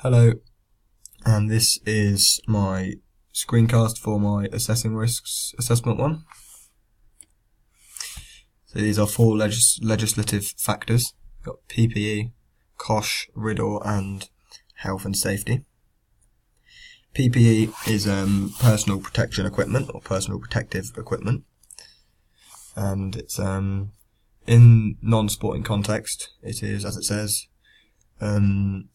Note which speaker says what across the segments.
Speaker 1: Hello, and this is my screencast for my assessing risks assessment one. So these are four legislative factors. We've got PPE, COSH, RIDDOR, and health and safety. PPE is personal protection equipment or personal protective equipment, and it's in non-sporting context. It is, as it says,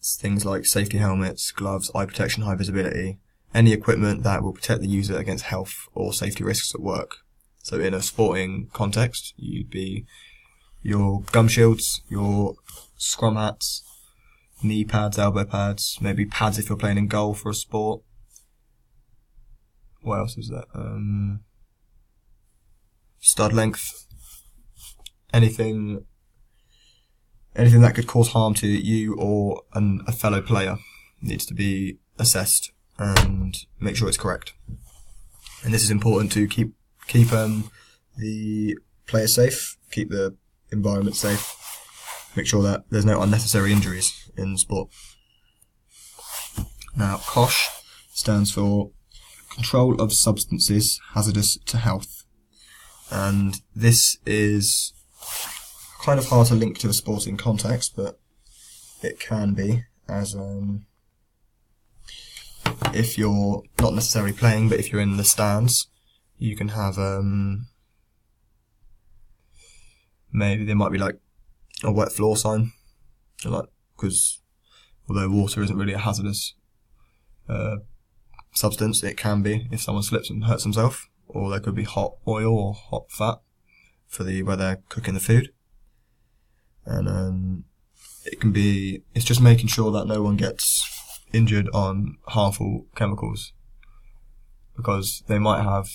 Speaker 1: things like safety helmets, gloves, eye protection, high visibility, any equipment that will protect the user against health or safety risks at work. So in a sporting context, you'd be your gum shields, your scrum hats, knee pads, elbow pads, maybe pads if you're playing in goal for a sport. What else is that? Stud length. Anything that could cause harm to you or a fellow player needs to be assessed and make sure it's correct. And this is important to keep the players safe, keep the environment safe, make sure that there's no unnecessary injuries in sport. Now, COSH stands for Control of Substances Hazardous to Health, and this is kind of hard to link to a sporting context, but it can be, as if you're not necessarily playing, but if you're in the stands, you can have maybe there might be like a wet floor sign, like, because although water isn't really a hazardous substance, it can be if someone slips and hurts themselves, or there could be hot oil or hot fat for where they're cooking the food. And it's just making sure that no one gets injured on harmful chemicals, because they might have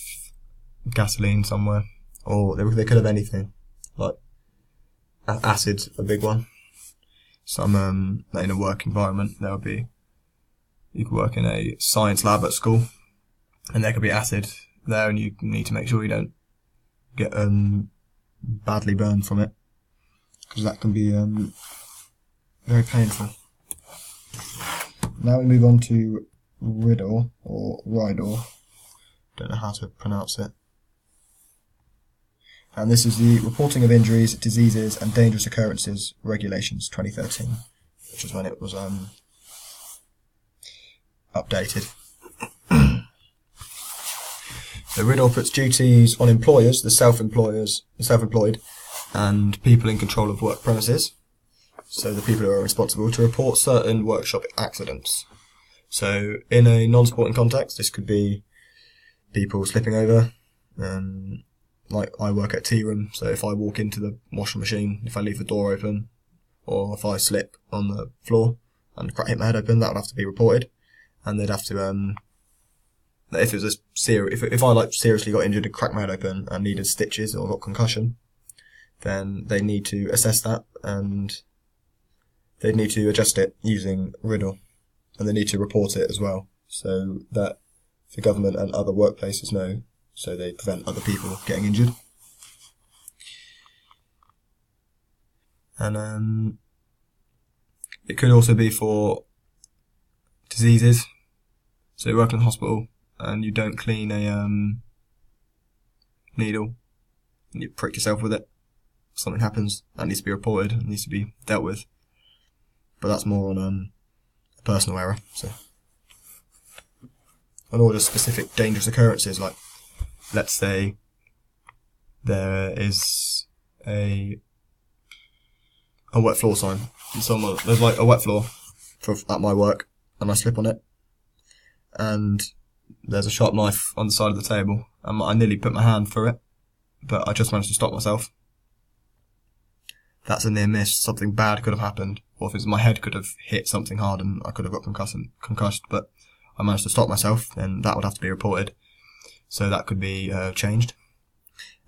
Speaker 1: gasoline somewhere, or they could have anything, like acid, a big one. Some in a work environment, you could work in a science lab at school, and there could be acid there, and you need to make sure you don't get badly burned from it, because that can be very painful. Now we move on to RIDDOR, or RIDDOR, don't know how to pronounce it. And this is the Reporting of Injuries, Diseases and Dangerous Occurrences Regulations 2013, which is when it was updated. So RIDDOR puts duties on employers, the self-employed, and people in control of work premises. So the people who are responsible to report certain workshop accidents. So in a non-sporting context, this could be people slipping over. Like I work at tea room, so if I walk into the washing machine, if I leave the door open, or if I slip on the floor and hit my head open, that would have to be reported. And they'd have to, if it was if I seriously got injured and cracked my head open and needed stitches or got concussion, then they need to assess that, and they need to adjust it using RIDDOR, and they need to report it as well, so that the government and other workplaces know, so they prevent other people getting injured. And it could also be for diseases. So you work in a hospital and you don't clean a needle and you prick yourself with it. Something happens, that needs to be reported, and needs to be dealt with. But that's more on a personal error. So, and all just specific dangerous occurrences, like let's say there is a wet floor sign. There's like a wet floor at my work, and I slip on it, and there's a sharp knife on the side of the table, and I nearly put my hand through it, but I just managed to stop myself. That's a near miss. Something bad could have happened, or if my head could have hit something hard and I could have got concussed, but I managed to stop myself, then that would have to be reported. So that could be changed.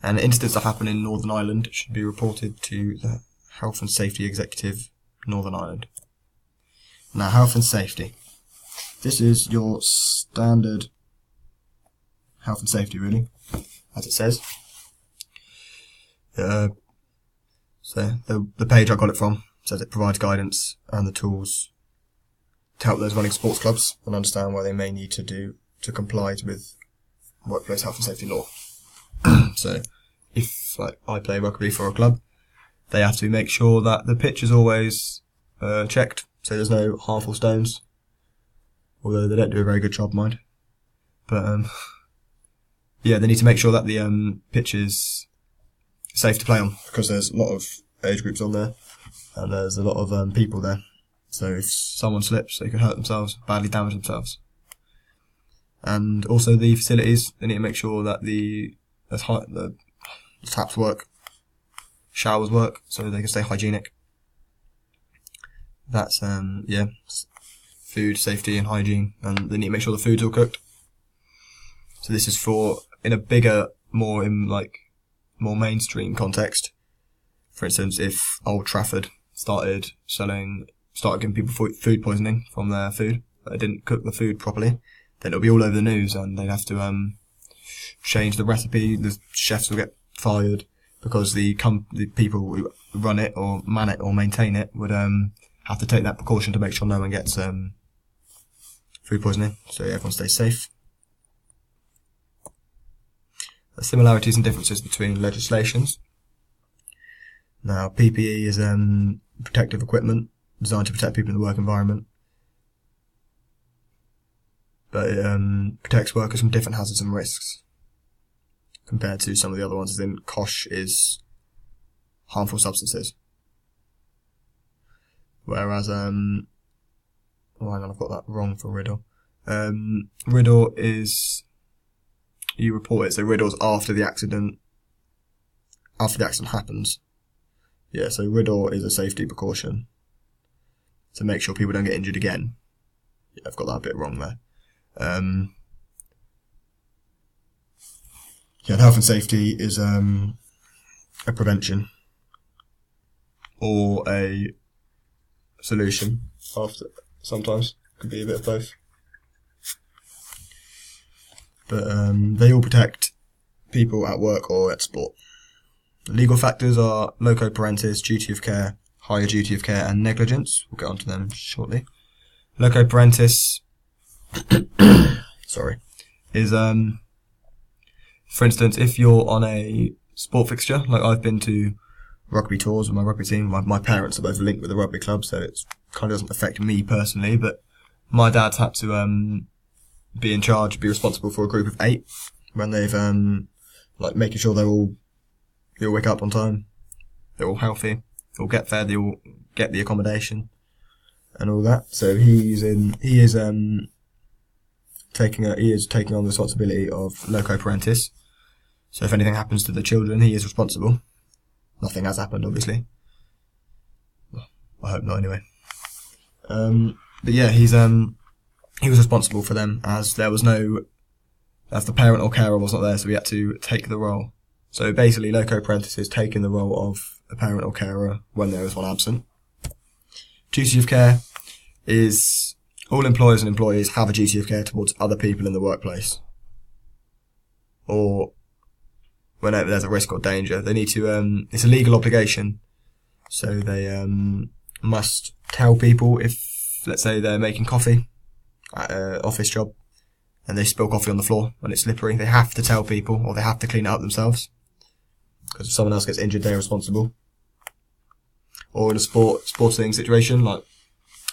Speaker 1: And incidents that happen in Northern Ireland should be reported to the Health and Safety Executive, Northern Ireland. Now, health and safety. This is your standard health and safety, really, as it says. So the page I got it from says it provides guidance and the tools to help those running sports clubs and understand what they may need to comply with workplace health and safety law. So, if I play rugby for a club, they have to make sure that the pitch is always checked, so there's no harmful stones. Although they don't do a very good job, mind. But yeah, they need to make sure that the pitch is safe to play on, because there's a lot of age groups on there, and there's a lot of people there. So if someone slips, they could hurt themselves, badly damage themselves. And also the facilities, they need to make sure that the taps work, showers work, so they can stay hygienic. That's food safety and hygiene, and they need to make sure the food's all cooked. So this is for in a bigger, more mainstream context. For instance, if Old Trafford started giving people food poisoning from their food, but they didn't cook the food properly, then it'll be all over the news, and they'd have to change the recipe. The chefs will get fired because the people who run it or man it or maintain it would have to take that precaution to make sure no one gets food poisoning, so everyone stays safe. The similarities and differences between legislations. Now, PPE is protective equipment designed to protect people in the work environment, but it protects workers from different hazards and risks compared to some of the other ones, as in COSH is harmful substances. Whereas, hang on, I've got that wrong for RIDDOR. RIDDOR is, you report it, so RIDDOR's after the accident happens. Yeah, so RIDDOR is a safety precaution to make sure people don't get injured again. Yeah, I've got that bit wrong there. Health and safety is a prevention or a solution. Sometimes could be a bit of both, but they all protect people at work or at sport. The legal factors are loco parentis, duty of care, higher duty of care, and negligence. We'll get onto them shortly. Loco parentis, is for instance, if you're on a sport fixture, like I've been to rugby tours with my rugby team. My parents are both linked with the rugby club, so it kind of doesn't affect me personally, but my dad's had to be in charge, be responsible for a group of 8 when they've making sure they all wake up on time, they're all healthy, they all get fed, they all get the accommodation and all that. So he is taking on the responsibility of loco parentis. So if anything happens to the children, he is responsible. Nothing has happened, obviously. Well, I hope not, anyway. But yeah, he was responsible for them, as the parent or carer wasn't there, so he had to take the role. So basically, loco parentis is taking the role of a parent or carer when there is one absent. Duty of care is all employers and employees have a duty of care towards other people in the workplace, or whenever there's a risk or danger. They need to, it's a legal obligation, so they must tell people if, let's say, they're making coffee at an office job and they spill coffee on the floor and it's slippery. They have to tell people, or they have to clean it up themselves, because if someone else gets injured, they're responsible. Or in a sporting situation, like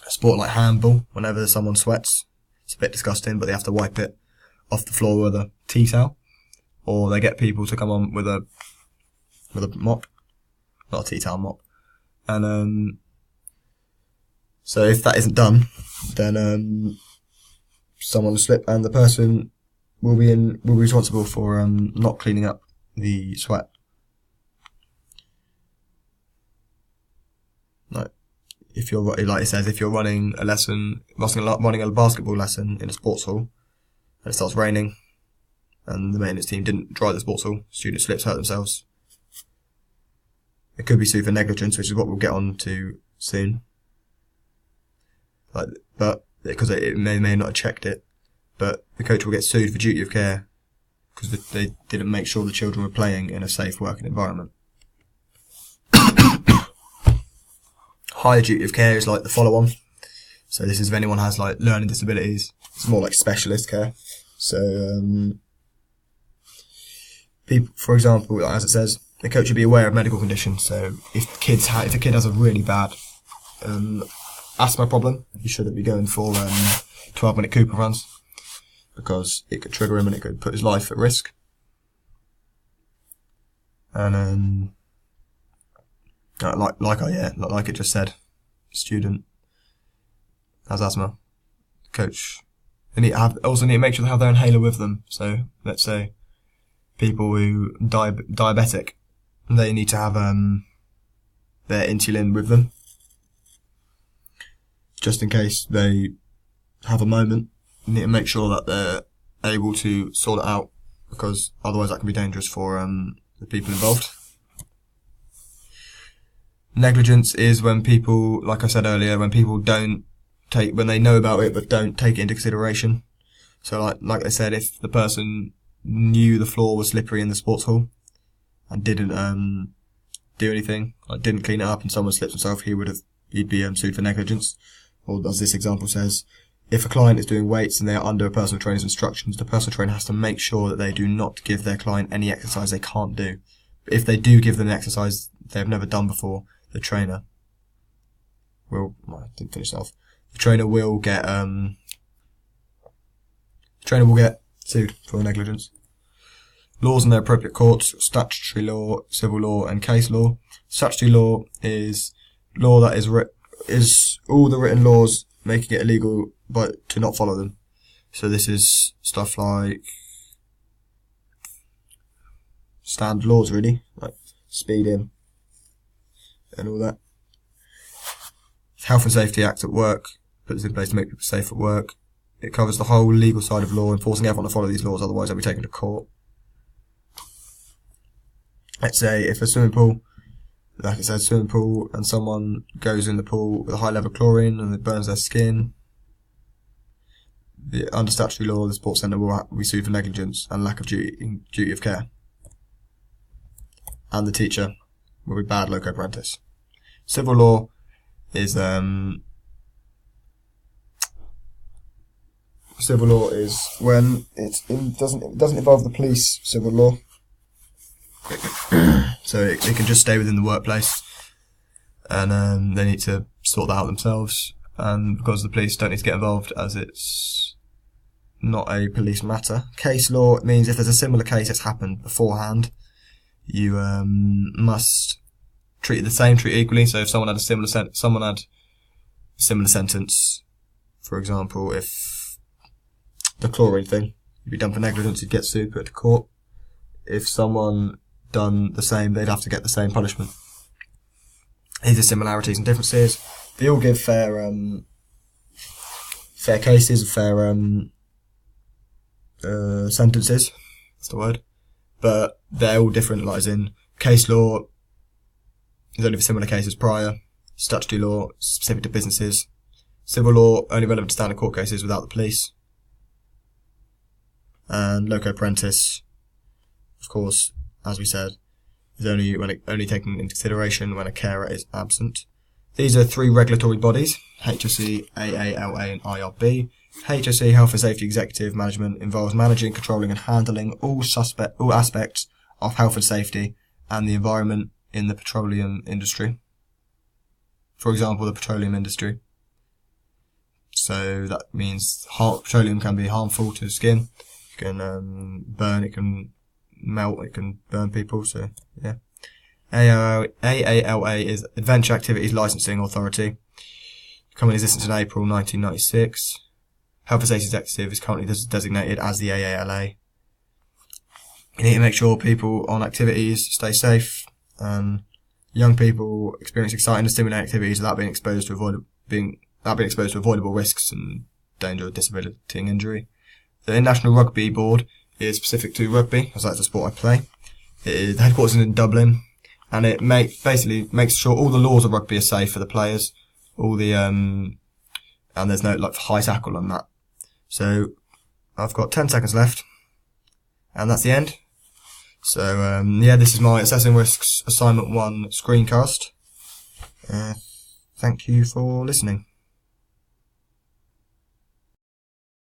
Speaker 1: a sport like handball, whenever someone sweats, it's a bit disgusting, but they have to wipe it off the floor with a tea towel, or they get people to come on with a mop, not a tea towel, mop. And so if that isn't done, then someone will slip, and the person will be responsible for not cleaning up the sweat. If you're, like it says, if you're running a basketball lesson in a sports hall, and it starts raining, and the maintenance team didn't dry the sports hall, student slips, hurt themselves, it could be sued for negligence, which is what we'll get on to soon. But because it may not have checked it, but the coach will get sued for duty of care because they didn't make sure the children were playing in a safe working environment. Higher duty of care is like the follow-on. So this is if anyone has like learning disabilities. It's more like specialist care. So people, for example, as it says, the coach should be aware of medical conditions. So if a kid has a really bad asthma problem, he shouldn't be going for 12-minute Cooper runs, because it could trigger him and it could put his life at risk. And like it just said, student has asthma, coach. They also need to make sure they have their inhaler with them. So let's say people who diabetic, they need to have their insulin with them, just in case they have a moment. You need to make sure that they're able to sort it out, because otherwise that can be dangerous for the people involved. Negligence is when people, like I said earlier, when people when they know about it but don't take it into consideration. So like I said, if the person knew the floor was slippery in the sports hall and didn't do anything, like didn't clean it up, and someone slips himself, he'd be sued for negligence. Or as this example says, if a client is doing weights and they are under a personal trainer's instructions, the personal trainer has to make sure that they do not give their client any exercise they can't do. But if they do give them an exercise they've never done before, the trainer will, I didn't finish that off. The trainer will get sued for negligence. Laws and their appropriate courts: statutory law, civil law, and case law. Statutory law is law that is all the written laws making it illegal but to not follow them. So this is stuff like standard laws, really, like speeding and all that. Health and Safety Act at work puts in place to make people safe at work. It covers the whole legal side of law, enforcing everyone to follow these laws, otherwise they'll be taken to court. Let's say if a swimming pool, like it says, swimming pool, and someone goes in the pool with a high level of chlorine and it burns their skin, under statutory law, the sports centre will be sued for negligence and lack of duty of care. And the teacher will be bad loco parentis. Civil law is when it doesn't involve the police. Civil law, so it can just stay within the workplace, and they need to sort that out themselves. And because the police don't need to get involved, as it's not a police matter. Case law means if there's a similar case that's happened beforehand, you must treat it equally. So if someone had a similar sentence, for example, if the chlorine thing, you'd be done for negligence, you'd get sued, put to court. If someone done the same, they'd have to get the same punishment. These are similarities and differences. They all give fair cases, fair sentences. That's the word. But they're all different. Like, as in case law is only for similar cases prior. Statutory law specific to businesses. Civil law only relevant to standard court cases without the police. And loco parentis, of course, as we said, is only taken into consideration when a carer is absent. These are three regulatory bodies: HSE, AALA, and IRB. HSE, Health and Safety Executive Management, involves managing, controlling, and handling all aspects of health and safety and the environment in the petroleum industry. For example, the petroleum industry. So that means petroleum can be harmful to the skin. It can burn, it can melt, it can burn people. So yeah. AALA is Adventure Activities Licensing Authority. Come in existence in April 1996. Health and Safety Executive is currently designated as the AALA. You need to make sure people on activities stay safe. Young people experience exciting and stimulating activities without being exposed to avoidable risks and danger of disability and injury. The International Rugby Board is specific to rugby, as that's the sport I play. The headquarters is in Dublin, and it basically makes sure all the laws of rugby are safe for the players. All the and there's no like high tackle on that. So I've got 10 seconds left, and that's the end. So yeah, this is my Assessing Risks Assignment 1 screencast. Thank you for listening.